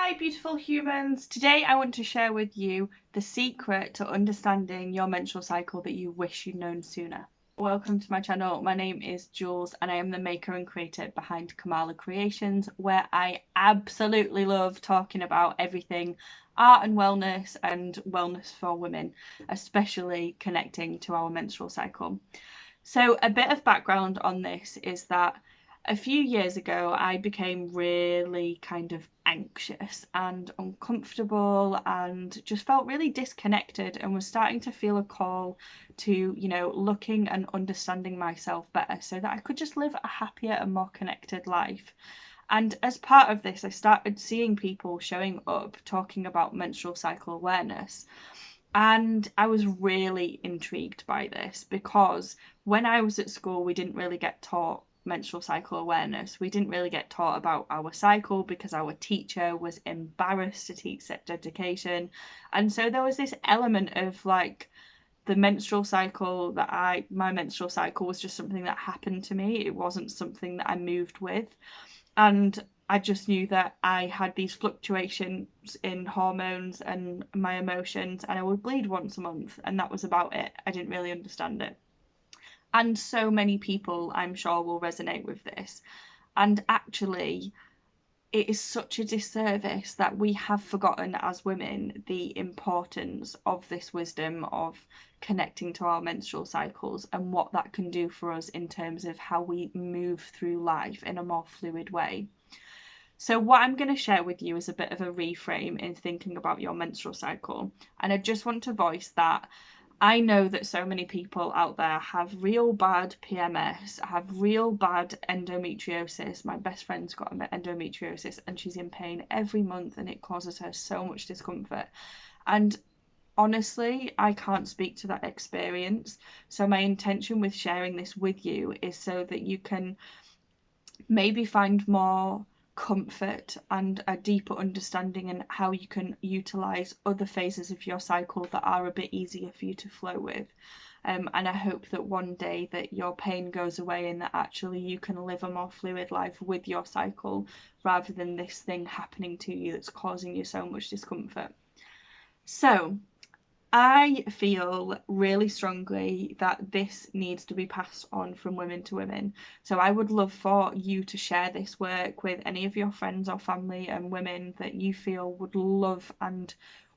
Hi beautiful humans! Today I want to share with you the secret to understanding your menstrual cycle that you wish you'd known sooner. Welcome to my channel. My name is Jules and I am the maker and creator behind Kamala Creations, where I absolutely love talking about everything art and wellness for women, especially connecting to our menstrual cycle. So a bit of background on this is that a few years ago I became really kind of anxious and uncomfortable and just felt really disconnected and was starting to feel a call to, looking and understanding myself better so that I could just live a happier and more connected life. And as part of this, I started seeing people showing up talking about menstrual cycle awareness. And I was really intrigued by this because when I was at school, we didn't really get taught menstrual cycle awareness. We didn't really get taught about our cycle because our teacher was embarrassed to teach sex education. And so there was this element of like the menstrual cycle my menstrual cycle was just something that happened to me. It wasn't something that I moved with. And I just knew that I had these fluctuations in hormones and my emotions, and I would bleed once a month, and that was about it. I didn't really understand it. And so many people, I'm sure, will resonate with this. And actually, it is such a disservice that we have forgotten as women the importance of this wisdom of connecting to our menstrual cycles and what that can do for us in terms of how we move through life in a more fluid way. So what I'm going to share with you is a bit of a reframe in thinking about your menstrual cycle. And I just want to voice that I know that so many people out there have real bad PMS, have real bad endometriosis. My best friend's got endometriosis and she's in pain every month and it causes her so much discomfort. And honestly, I can't speak to that experience. So my intention with sharing this with you is so that you can maybe find more comfort and a deeper understanding in how you can utilize other phases of your cycle that are a bit easier for you to flow with. And I hope that one day that your pain goes away and that actually you can live a more fluid life with your cycle rather than this thing happening to you that's causing you so much discomfort. So I feel really strongly that this needs to be passed on from women to women. So I would love for you to share this work with any of your friends or family and women that you feel would love and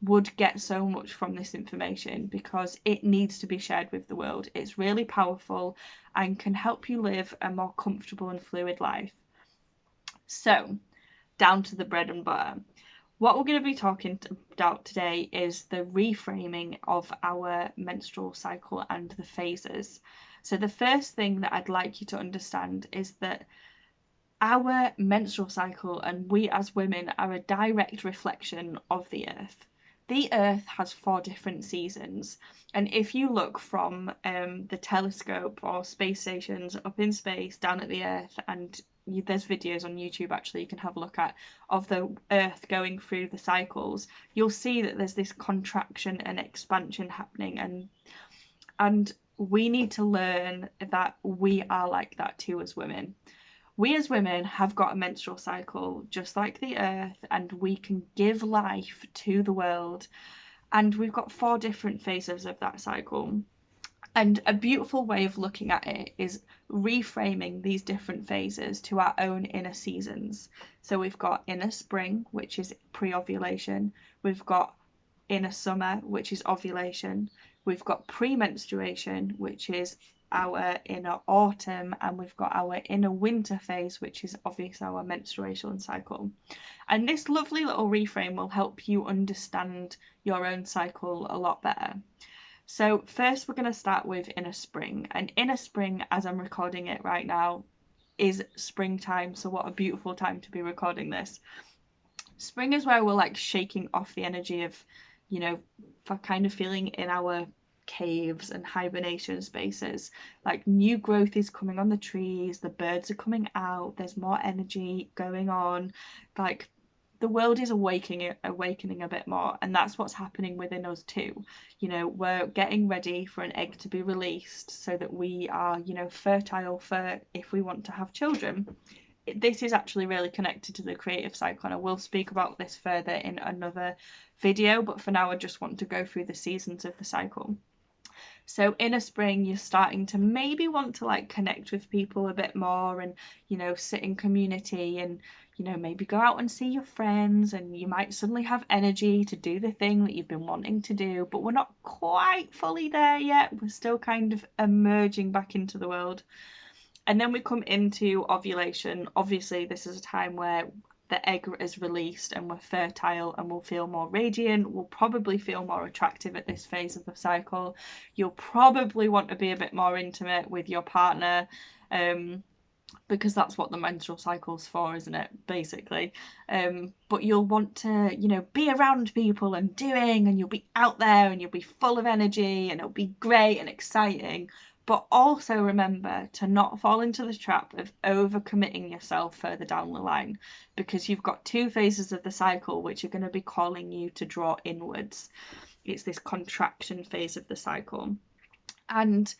would get so much from this information, because it needs to be shared with the world. It's really powerful and can help you live a more comfortable and fluid life. So, down to the bread and butter. What we're going to be talking about today is the reframing of our menstrual cycle and the phases. So the first thing that I'd like you to understand is that our menstrual cycle and we as women are a direct reflection of the earth. The earth has 4 different seasons, and if you look from the telescope or space stations up in space down at the earth, and there's videos on YouTube actually you can have a look at of the earth going through the cycles, you'll see that there's this contraction and expansion happening, and we need to learn that we are like that too as women. We as women have got a menstrual cycle just like the earth, and we can give life to the world, and we've got 4 different phases of that cycle. And a beautiful way of looking at it is reframing these different phases to our own inner seasons. So we've got inner spring, which is pre-ovulation. We've got inner summer, which is ovulation. We've got pre-menstruation, which is our inner autumn, and we've got our inner winter phase, which is obviously our menstruation cycle. And this lovely little reframe will help you understand your own cycle a lot better. So first we're going to start with inner spring, and inner spring, as I'm recording it right now, is springtime. So what a beautiful time to be recording this. Spring is where we're like shaking off the energy of, for kind of feeling in our caves and hibernation spaces. Like new growth is coming on the trees, the birds are coming out, there's more energy going on, like the world is awakening a bit more, and that's what's happening within us too. We're getting ready for an egg to be released so that we are, fertile for if we want to have children. this is actually really connected to the creative cycle, and I will speak about this further in another video, but for now I just want to go through the seasons of the cycle. So in a spring, you're starting to maybe want to like connect with people a bit more and, you know, sit in community and, you know, maybe go out and see your friends, and you might suddenly have energy to do the thing that you've been wanting to do, but we're not quite fully there yet. We're still kind of emerging back into the world. And then we come into ovulation. Obviously, this is a time where the egg is released and we're fertile and we'll feel more radiant. We'll probably feel more attractive at this phase of the cycle. You'll probably want to be a bit more intimate with your partner, because that's what the menstrual cycle's for, isn't it, basically. But you'll want to, you know, be around people and doing, and you'll be out there and you'll be full of energy and it'll be great and exciting. But also remember to not fall into the trap of overcommitting yourself further down the line, because you've got two phases of the cycle which are going to be calling you to draw inwards. It's this contraction phase of the cycle. And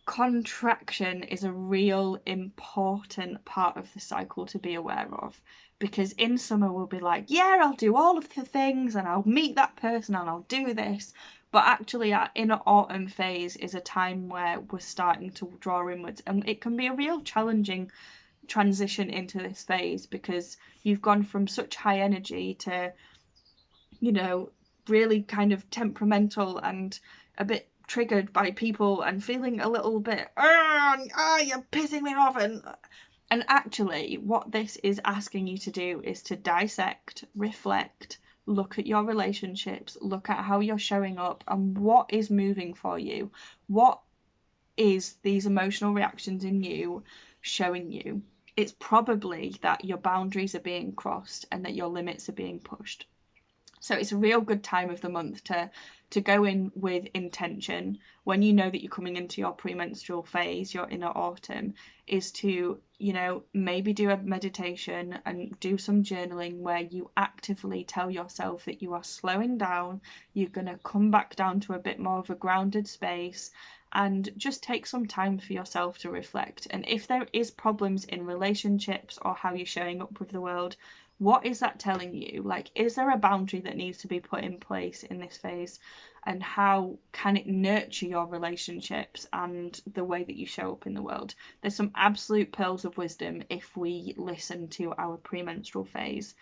contraction is a real important part of the cycle to be aware of, because in summer we'll be like, yeah, I'll do all of the things and I'll meet that person and I'll do this. But actually our inner autumn phase is a time where we're starting to draw inwards, and it can be a real challenging transition into this phase, because you've gone from such high energy to, you know, really kind of temperamental and a bit triggered by people and feeling a little bit, you're pissing me off. And actually what this is asking you to do is to dissect, reflect, look at your relationships, look at how you're showing up and what is moving for you. What is these emotional reactions in you showing you? It's probably that your boundaries are being crossed and that your limits are being pushed. So it's a real good time of the month to go in with intention when you know that you're coming into your premenstrual phase, your inner autumn, is to, you know, maybe do a meditation and do some journaling where you actively tell yourself that you are slowing down, you're going to come back down to a bit more of a grounded space, and just take some time for yourself to reflect. And if there is problems in relationships or how you're showing up with the world, what is that telling you? Like, is there a boundary that needs to be put in place in this phase? And how can it nurture your relationships and the way that you show up in the world? There's some absolute pearls of wisdom if we listen to our premenstrual phase.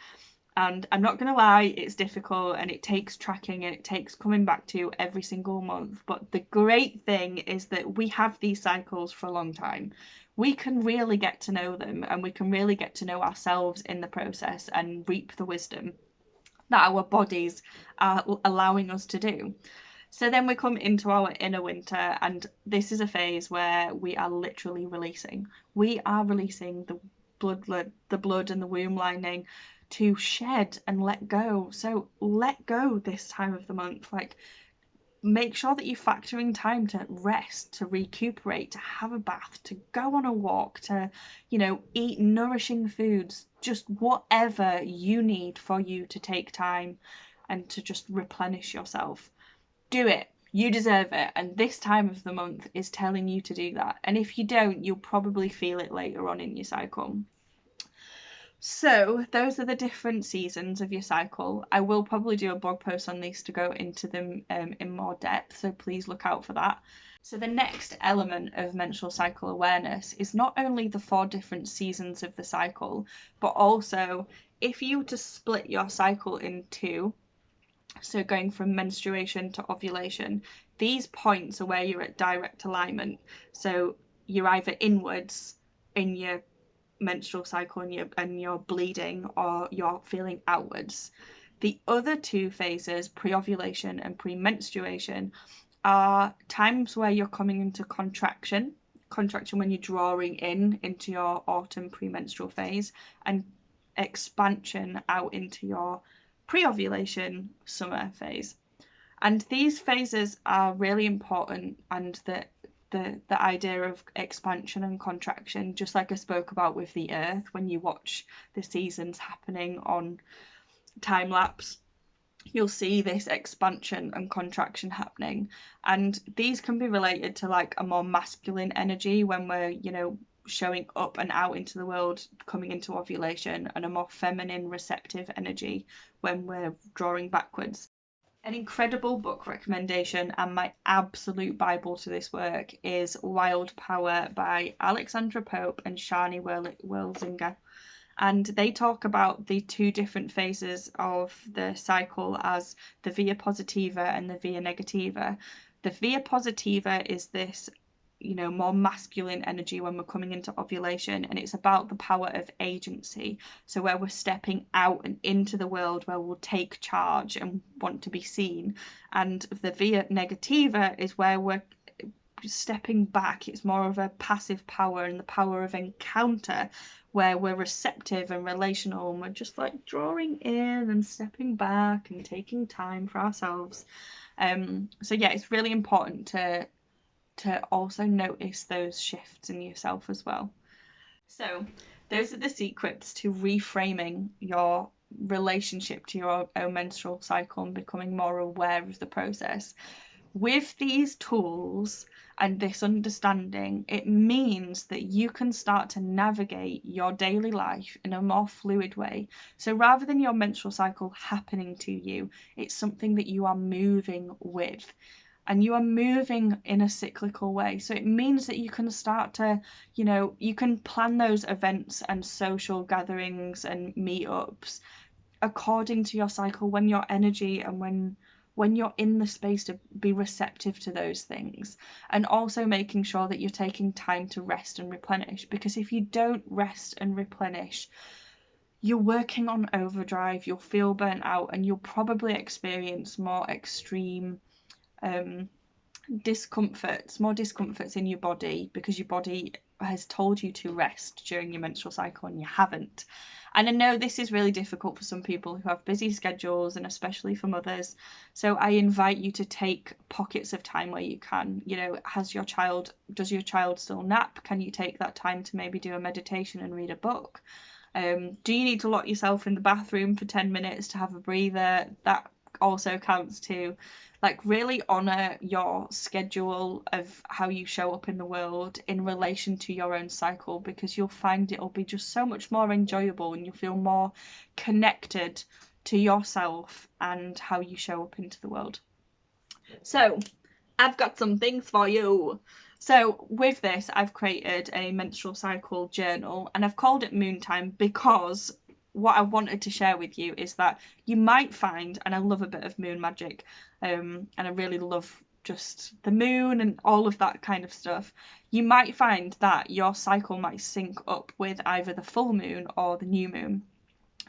And I'm not going to lie, it's difficult and it takes tracking and it takes coming back to every single month. But the great thing is that we have these cycles for a long time. We can really get to know them, and we can really get to know ourselves in the process and reap the wisdom that our bodies are allowing us to do. So then we come into our inner winter, and this is a phase where we are literally releasing. We are releasing the blood and the womb lining to shed and let go. So let go this time of the month. Like, make sure that you factor in time to rest, to recuperate, to have a bath, to go on a walk, to, you know, eat nourishing foods, just whatever you need for you to take time and to just replenish yourself. Do it. You deserve it. And this time of the month is telling you to do that. And if you don't, you'll probably feel it later on in your cycle. So those are the different seasons of your cycle. I will probably do a blog post on these to go into them in more depth, so please look out for that. So the next element of menstrual cycle awareness is not only the 4 different seasons of the cycle, but also if you were to split your cycle in 2, so going from menstruation to ovulation, these points are where you're at direct alignment. So you're either inwards in your menstrual cycle and you're bleeding, or you're feeling outwards. The other 2 phases, pre-ovulation and pre-menstruation, are times where you're coming into contraction when you're drawing into your autumn premenstrual phase, and expansion out into your pre-ovulation summer phase. And these phases are really important, and the idea of expansion and contraction, just like I spoke about with the earth, when you watch the seasons happening on time lapse, you'll see this expansion and contraction happening. And these can be related to like a more masculine energy when we're, you know, showing up and out into the world, coming into ovulation, and a more feminine receptive energy when we're drawing backwards. An incredible book recommendation and my absolute Bible to this work is Wild Power by Alexandra Pope and Shani Werlzinger. And they talk about the two different phases of the cycle as the via positiva and the via negativa. The via positiva is this, more masculine energy when we're coming into ovulation, and it's about the power of agency. So where we're stepping out and into the world, where we'll take charge and want to be seen. And the via negativa is where we're stepping back. It's more of a passive power and the power of encounter, where we're receptive and relational, and we're just like drawing in and stepping back and taking time for ourselves. So yeah, it's really important to also notice those shifts in yourself as well. So those are the secrets to reframing your relationship to your own menstrual cycle and becoming more aware of the process. With these tools and this understanding, it means that you can start to navigate your daily life in a more fluid way. So rather than your menstrual cycle happening to you, it's something that you are moving with. And you are moving in a cyclical way. So it means that you can start to, you can plan those events and social gatherings and meetups according to your cycle, when your energy and when you're in the space to be receptive to those things. And also making sure that you're taking time to rest and replenish, because if you don't rest and replenish, you're working on overdrive, you'll feel burnt out, and you'll probably experience more extreme discomforts in your body, because your body has told you to rest during your menstrual cycle and you haven't. And I know this is really difficult for some people who have busy schedules, and especially for mothers. So I invite you to take pockets of time where you can. Does your child still nap? Can you take that time to maybe do a meditation and read a book? Do you need to lock yourself in the bathroom for 10 minutes to have a breather? That also counts too. Really honor your schedule of how you show up in the world in relation to your own cycle, because you'll find it'll be just so much more enjoyable and you'll feel more connected to yourself and how you show up into the world. So I've got some things for you. So with this, I've created a menstrual cycle journal, and I've called it Moon Time because what I wanted to share with you is that you might find, and I love a bit of moon magic, and I really love just the moon and all of that kind of stuff, you might find that your cycle might sync up with either the full moon or the new moon.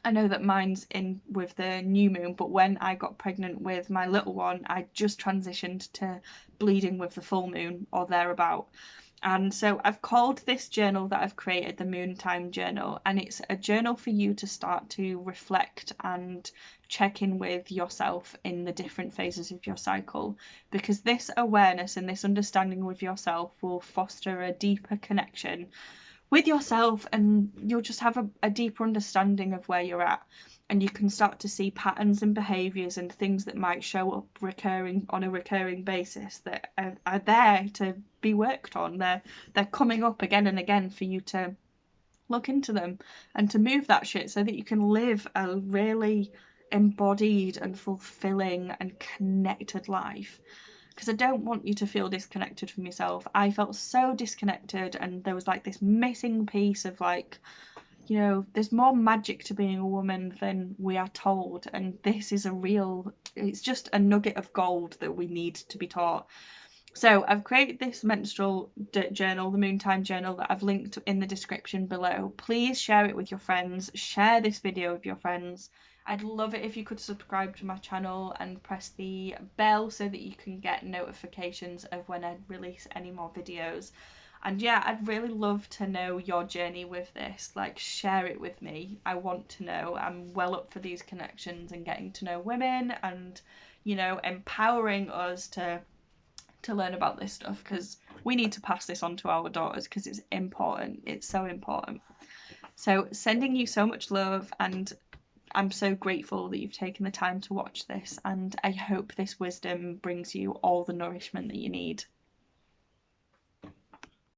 I know that mine's in with the new moon, but when I got pregnant with my little one, I just transitioned to bleeding with the full moon or thereabout. And so I've called this journal that I've created the Moon Time Journal, and it's a journal for you to start to reflect and check in with yourself in the different phases of your cycle, because this awareness and this understanding with yourself will foster a deeper connection with yourself, and you'll just have a deeper understanding of where you're at, and you can start to see patterns and behaviours and things that might show up on a recurring basis that are there to be worked on. They're coming up again and again for you to look into them and to move that shit so that you can live a really embodied and fulfilling and connected life. Because I don't want you to feel disconnected from yourself. I felt so disconnected, and there was this missing piece of there's more magic to being a woman than we are told, and this is it's just a nugget of gold that we need to be taught. So I've created this menstrual journal, the Moon Time Journal, that I've linked in the description below. Please share it with your friends, share this video with your friends. I'd love it if you could subscribe to my channel and press the bell so that you can get notifications of when I release any more videos. And yeah, I'd really love to know your journey with this. Share it with me. I want to know. I'm well up for these connections and getting to know women and, empowering us to learn about this stuff, because we need to pass this on to our daughters, because it's important. It's so important. So sending you so much love, and I'm so grateful that you've taken the time to watch this, and I hope this wisdom brings you all the nourishment that you need.